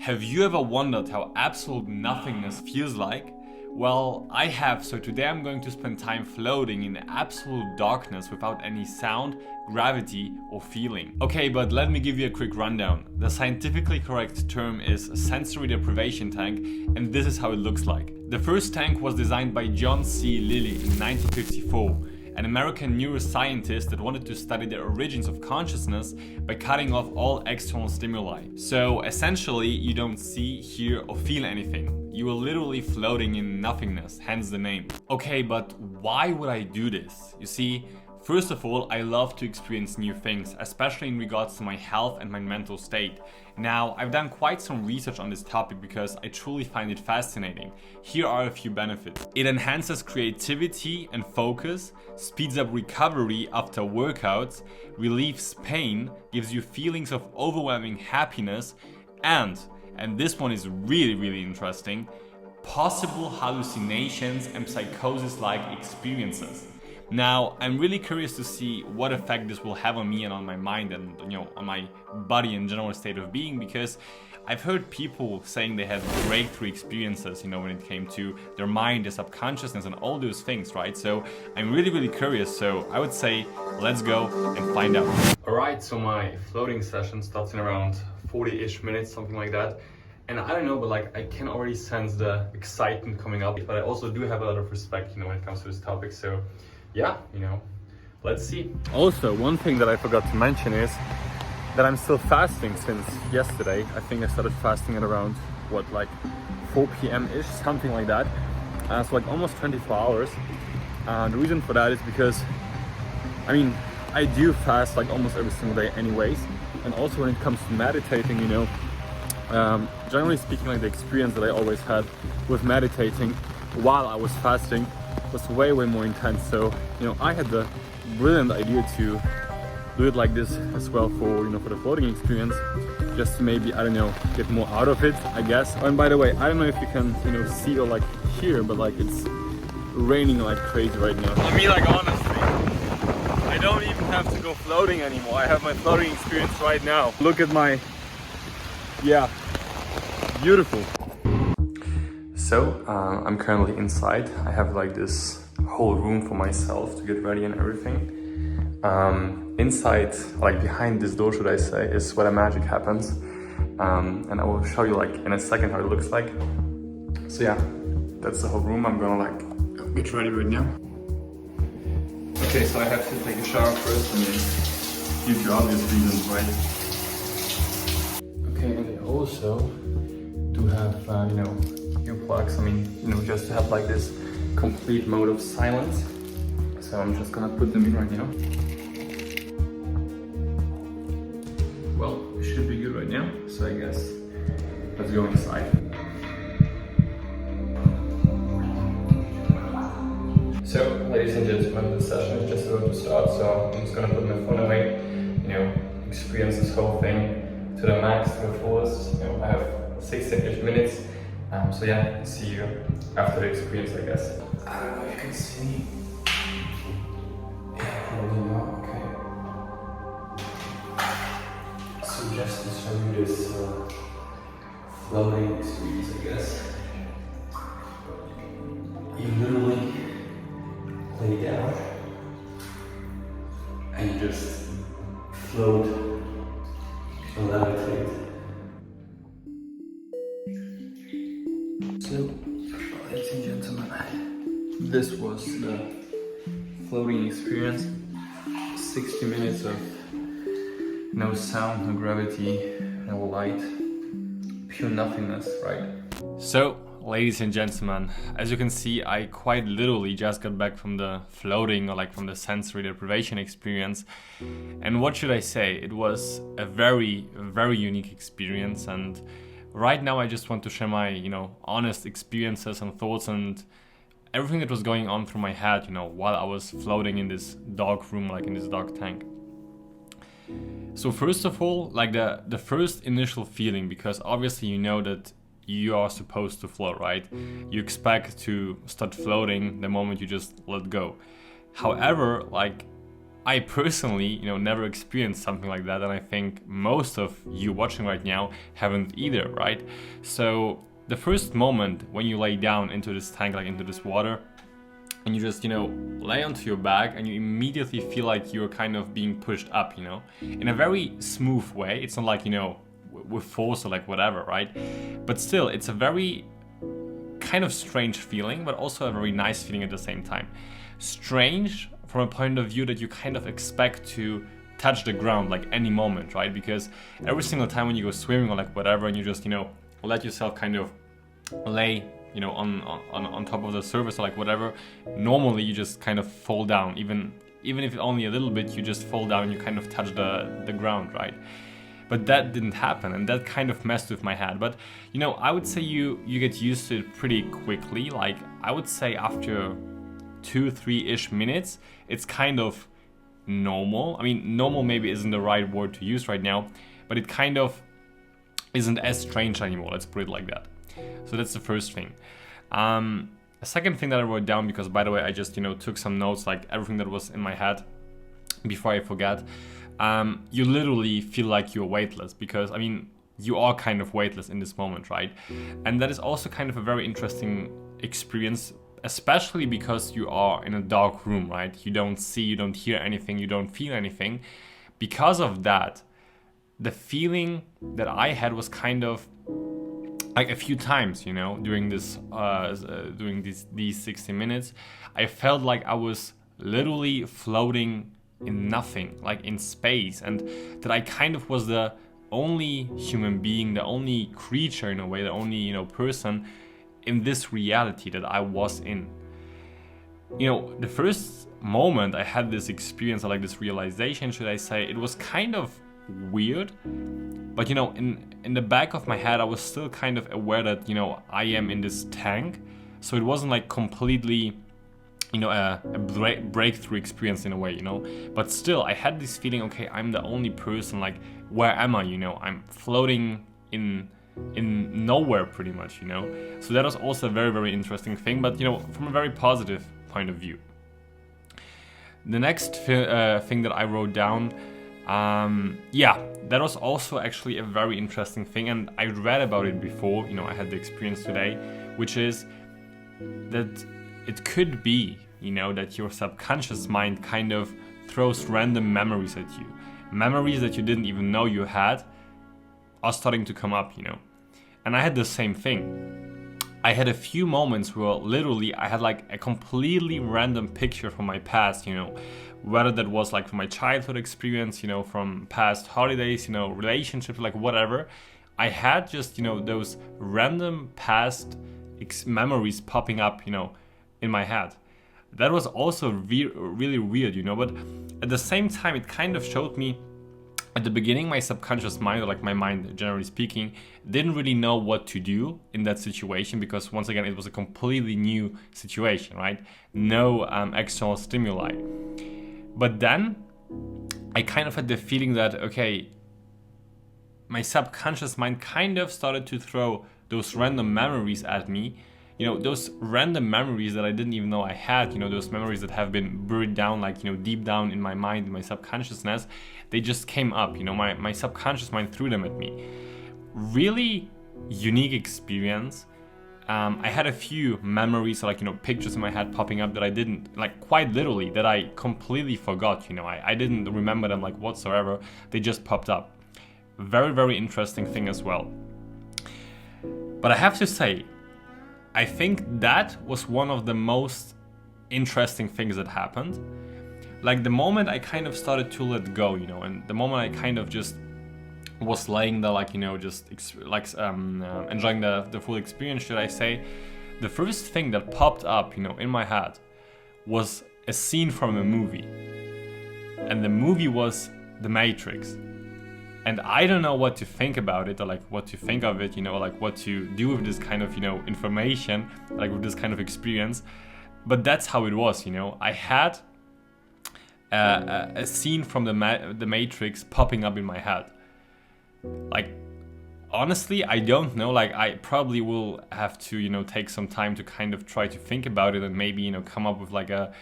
Have you ever wondered how absolute nothingness feels like? Well, I have, so today I'm going to spend time floating in absolute darkness without any sound, gravity or feeling. Okay, but let me give you a quick rundown. The scientifically correct term is a sensory deprivation tank, and this is how it looks like. The first tank was designed by John C. Lilly in 1954. An American neuroscientist that wanted to study the origins of consciousness by cutting off all external stimuli. So essentially, you don't see, hear or feel anything. You are literally floating in nothingness, hence the name. Okay, but why would I do this? You see, first of all, I love to experience new things, especially in regards to my health and my mental state. Now, I've done quite some research on this topic because I truly find it fascinating. Here are a few benefits. It enhances creativity and focus, speeds up recovery after workouts, relieves pain, gives you feelings of overwhelming happiness, and this one is really interesting, possible hallucinations and psychosis-like experiences. Now, I'm really curious to see what effect this will have on me and on my mind and, on my body and general state of being, because I've heard people saying they had breakthrough experiences, when it came to their mind, their subconsciousness and all those things, right? So I'm really curious. So I would say, let's go and find out. All right, so my floating session starts in around 40-ish minutes, something like that. And I don't know, but I can already sense the excitement coming up, but I also do have a lot of respect, when it comes to this topic. So yeah, let's see. Also, one thing that I forgot to mention is that I'm still fasting since yesterday. I think I started fasting at around, 4 p.m.-ish, something like that. So almost 24 hours. The reason for that is because, I do fast almost every single day anyways. And also when it comes to meditating, generally speaking, the experience that I always had with meditating while I was fasting was way more intense. So I had the brilliant idea to do it like this as well for for the floating experience, just to maybe, I don't know, get more out of it, I guess. Oh, and by the way, I don't know if you can see or hear, but it's raining like crazy right now. I mean, honestly, I don't even have to go floating anymore. I have my floating experience right now. Look at my, yeah, beautiful. So I'm currently inside. I have this whole room for myself to get ready and everything. Inside, behind this door, should I say, is where the magic happens. And I will show you in a second how it looks like. So yeah, that's the whole room. I'm gonna get ready right now. Okay, so I have to take a shower first, due to obvious reasons, right? Okay, and they also do have earplugs. Just to have this complete mode of silence. So I'm just gonna put them in right now. Well, we should be good right now. So I guess let's go inside. So, ladies and gentlemen, the session is just about to start. So I'm just gonna put my phone away. Experience this whole thing to the max, to the fullest. I have 60-ish minutes. So yeah, see you after the experience, I guess. I don't know if you can see. Yeah, probably not. Okay. So just to show you this floating experience, I guess. You literally lay down and you just float and levitate. So, ladies and gentlemen, this was the floating experience. 60 minutes of no sound, no gravity, no light, pure nothingness, right? So, ladies and gentlemen, as you can see, I quite literally just got back from the floating or from the sensory deprivation experience. And what should I say? It was a very unique experience, and right now I just want to share my, honest experiences and thoughts and everything that was going on through my head, while I was floating in this dark room, in this dark tank. So first of all, the first initial feeling, because obviously you know that you are supposed to float, right? You expect to start floating the moment you just let go. However, I personally, never experienced something like that, and I think most of you watching right now haven't either, right? So the first moment when you lay down into this tank, like into this water, and you just, lay onto your back, and you immediately feel like you're kind of being pushed up, in a very smooth way. It's not like, with force or like whatever, right? But still, it's a very kind of strange feeling, but also a very nice feeling at the same time. Strange from a point of view that you kind of expect to touch the ground like any moment, right? Because every single time when you go swimming or like whatever, and you just, let yourself kind of lay, on top of the surface or like whatever, normally you just kind of fall down. Even if only a little bit, you just fall down and you kind of touch the ground, right? But that didn't happen, and that kind of messed with my head. But I would say you get used to it pretty quickly. Like, I would say after 2-3-ish minutes, it's kind of normal. I mean, normal maybe isn't the right word to use right now, but it kind of isn't as strange anymore, let's put it like that. So that's the first thing. A second thing that I wrote down, because by the way, I just took some notes, like everything that was in my head before I forgot. You literally feel like you're weightless, because I mean, you are kind of weightless in this moment, right? And that is also kind of a very interesting experience, especially because you are in a dark room, right? You don't see, you don't hear anything, you don't feel anything. Because of that, the feeling that I had was kind of like a few times, during this, during these 60 minutes, I felt like I was literally floating in nothing, like in space, and that I kind of was the only human being, the only creature in a way, the only person in this reality that I was in. The first moment I had this experience, or like this realization, should I say, it was kind of weird, but in the back of my head I was still kind of aware that I am in this tank, so it wasn't like completely a breakthrough experience in a way, but still I had this feeling, okay, I'm the only person, like where am I, I'm floating in nowhere pretty much, so that was also a very, very interesting thing, but from a very positive point of view. The next thing that I wrote down, that was also actually a very interesting thing, and I read about it before, I had the experience today, which is that it could be, that your subconscious mind kind of throws random memories at you. Memories that you didn't even know you had are starting to come up, And I had the same thing. I had a few moments where literally I had like a completely random picture from my past, whether that was like from my childhood experience, from past holidays, relationships, like whatever. I had just, those random past memories popping up, in my head. That was also really weird, but at the same time, it kind of showed me at the beginning, my subconscious mind, or like my mind generally speaking, didn't really know what to do in that situation, because once again, it was a completely new situation, right? No external stimuli. But then I kind of had the feeling that, okay, my subconscious mind kind of started to throw those random memories at me, those random memories that I didn't even know I had, those memories that have been buried down, like, deep down in my mind, in my subconsciousness, they just came up, my subconscious mind threw them at me. Really unique experience. I had a few memories, like, pictures in my head popping up that I didn't, like, quite literally, that I completely forgot, I didn't remember them, like, whatsoever. They just popped up. Very, very interesting thing as well. But I have to say, I think that was one of the most interesting things that happened. Like the moment I kind of started to let go, and the moment I kind of just was laying there, like, just enjoying the full experience, should I say, the first thing that popped up, in my head was a scene from a movie. And the movie was The Matrix. And I don't know what to think about it, or like what to think of it, like what to do with this kind of, information, like with this kind of experience. But that's how it was, I had a scene from the Matrix popping up in my head. Like, honestly, I don't know. Like, I probably will have to, take some time to kind of try to think about it, and maybe, come up with like a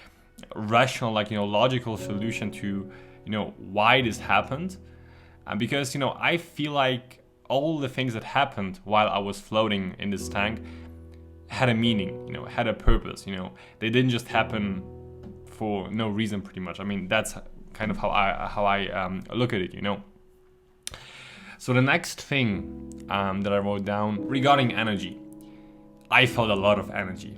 rational, like, logical solution to, why this happened. Because, I feel like all the things that happened while I was floating in this tank had a meaning, had a purpose, they didn't just happen for no reason, pretty much. I mean, that's kind of how I look at it, So the next thing that I wrote down regarding energy, I felt a lot of energy,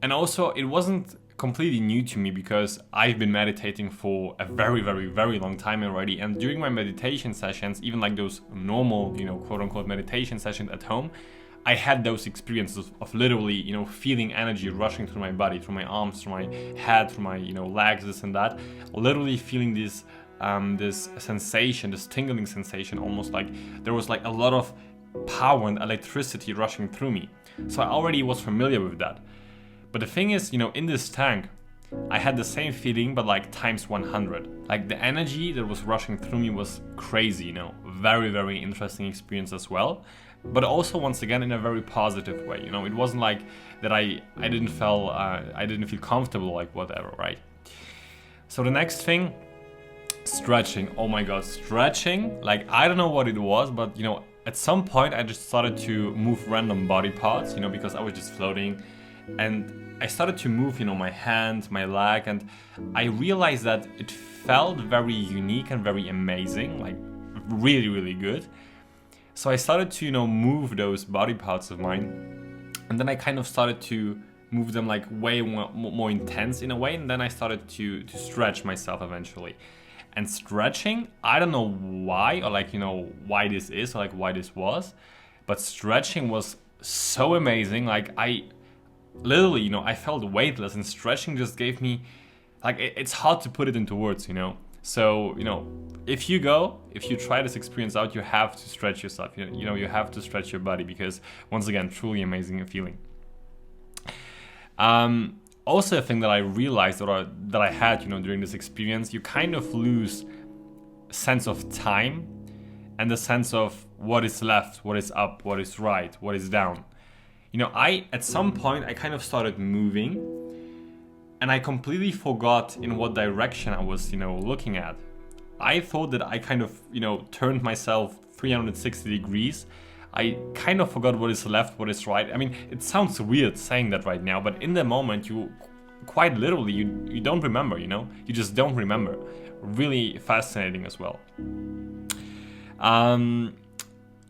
and also it wasn't completely new to me because I've been meditating for a very, very, very long time already. And during my meditation sessions, even like those normal, quote unquote meditation sessions at home, I had those experiences of literally, feeling energy rushing through my body, through my arms, through my head, through my, legs, this and that. Literally feeling this sensation, this tingling sensation, almost like there was like a lot of power and electricity rushing through me. So I already was familiar with that. But the thing is, in this tank, I had the same feeling, but like times 100. Like the energy that was rushing through me was crazy, very, very interesting experience as well. But also, once again, in a very positive way. It wasn't like that I didn't feel comfortable, like whatever, right? So the next thing, stretching. Oh my God, stretching. Like, I don't know what it was, but at some point I just started to move random body parts, because I was just floating. And I started to move, my hand, my leg, and I realized that it felt very unique and very amazing, like really, really good. So I started to, move those body parts of mine, and then I kind of started to move them like way more intense in a way, and then I started to stretch myself eventually. And stretching, I don't know why, or like, why this is, or like why this was, but stretching was so amazing. Like I literally, I felt weightless, and stretching just gave me, like, it's hard to put it into words, So, if you try this experience out, you have to stretch yourself, you have to stretch your body, because once again, truly amazing feeling. Also a thing that I realized, or that I had, during this experience, you kind of lose sense of time and the sense of what is left, what is up, what is right, what is down. At some point, I kind of started moving, and I completely forgot in what direction I was, looking at. I thought that I kind of, turned myself 360 degrees. I kind of forgot what is left, what is right. I mean, it sounds weird saying that right now, but in the moment, you quite literally, you don't remember, you just don't remember. Really fascinating as well.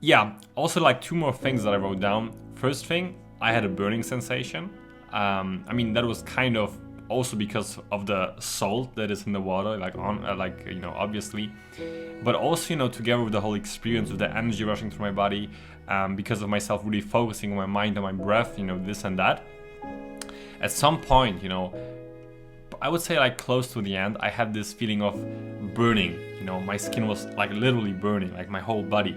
Yeah, also like two more things that I wrote down. First thing, I had a burning sensation. I mean, that was kind of also because of the salt that is in the water, obviously, but also, together with the whole experience, with the energy rushing through my body, because of myself really focusing on my mind and my breath, this and that. At some point, I would say like close to the end, I had this feeling of burning. My skin was like literally burning, like my whole body.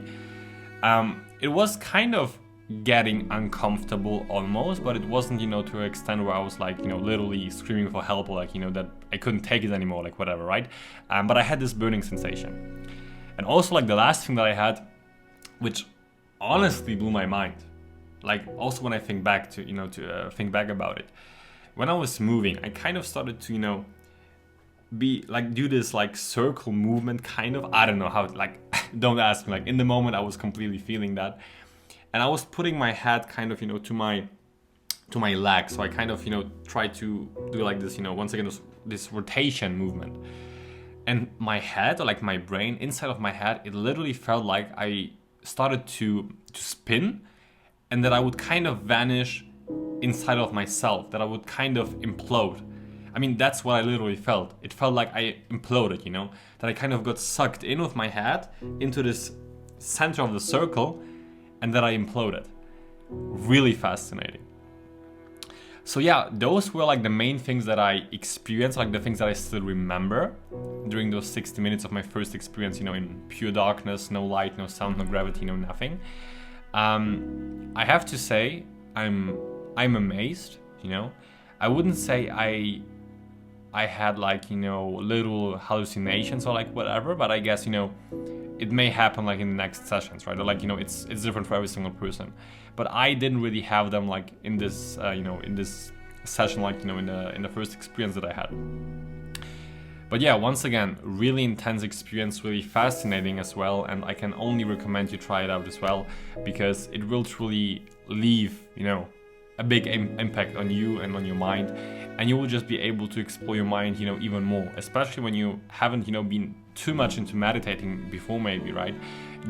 It was kind of getting uncomfortable almost, but it wasn't, to an extent where I was like, literally screaming for help, or like, that I couldn't take it anymore, like whatever, right? But I had this burning sensation. And also like the last thing that I had, which honestly blew my mind, like also when I think back to, think back about it, when I was moving, I kind of started to, do this like circle movement kind of, I don't know how, like, don't ask me, like in the moment I was completely feeling that. And I was putting my head kind of, to my leg. So I kind of, tried to do like this, once again, this rotation movement. And my head, or like my brain, inside of my head, it literally felt like I started to spin, and that I would kind of vanish inside of myself, that I would kind of implode. I mean, that's what I literally felt. It felt like I imploded, that I kind of got sucked in with my head into this center of the circle, and that I imploded. Really fascinating. So yeah, those were like the main things that I experienced, like the things that I still remember during those 60 minutes of my first experience, in pure darkness, no light, no sound, no gravity, no nothing. I have to say, I'm amazed, I wouldn't say I had like, little hallucinations or like whatever, but I guess, it may happen like in the next sessions, right? Or like, it's different for every single person. But I didn't really have them like in this, in this session, like, you know, in the first experience that I had. But yeah, once again, really intense experience, really fascinating as well, and I can only recommend you try it out as well, because it will truly leave, you know, a big impact on you and on your mind, and you will just be able to explore your mind, you know, even more, especially when you haven't, you know, been too much into meditating before, maybe, right?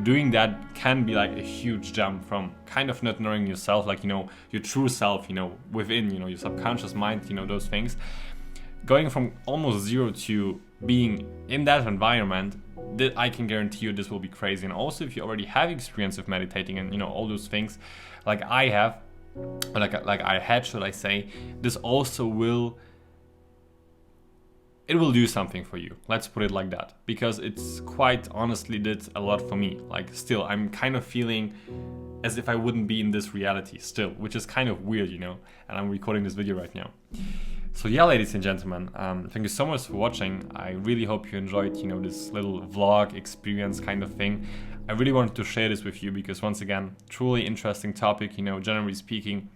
Doing that can be like a huge jump from kind of not knowing yourself, like, you know, your true self, you know, within, you know, your subconscious mind, you know, those things, going from almost zero to being in that environment. That I can guarantee you this will be crazy. And also, if you already have experience of meditating and, you know, all those things like I have, or like I had, should I say, this also will do something for you. Let's put it like that, because it's quite honestly did a lot for me. Like, still, I'm kind of feeling as if I wouldn't be in this reality still, which is kind of weird, you know, and I'm recording this video right now. So yeah, ladies and gentlemen, thank you so much for watching. I really hope you enjoyed, you know, this little vlog experience kind of thing. I really wanted to share this with you because, once again, truly interesting topic, you know, generally speaking.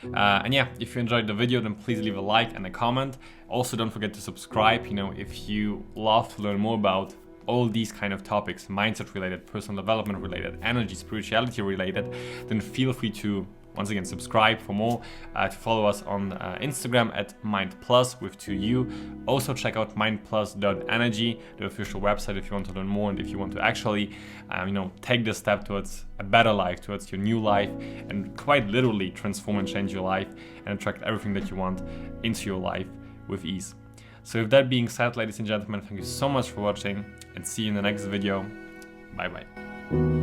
And yeah, if you enjoyed the video, then please leave a like and a comment. Also, don't forget to subscribe, you know, if you love to learn more about all these kind of topics, mindset related, personal development related, energy, spirituality related, then feel free to, once again, subscribe for more, to follow us on Instagram at mindplus with 2U. Also check out mindplus.energy, the official website, if you want to learn more and if you want to actually, you know, take this step towards a better life, towards your new life, and quite literally transform and change your life and attract everything that you want into your life with ease. So with that being said, ladies and gentlemen, thank you so much for watching, and see you in the next video. Bye bye.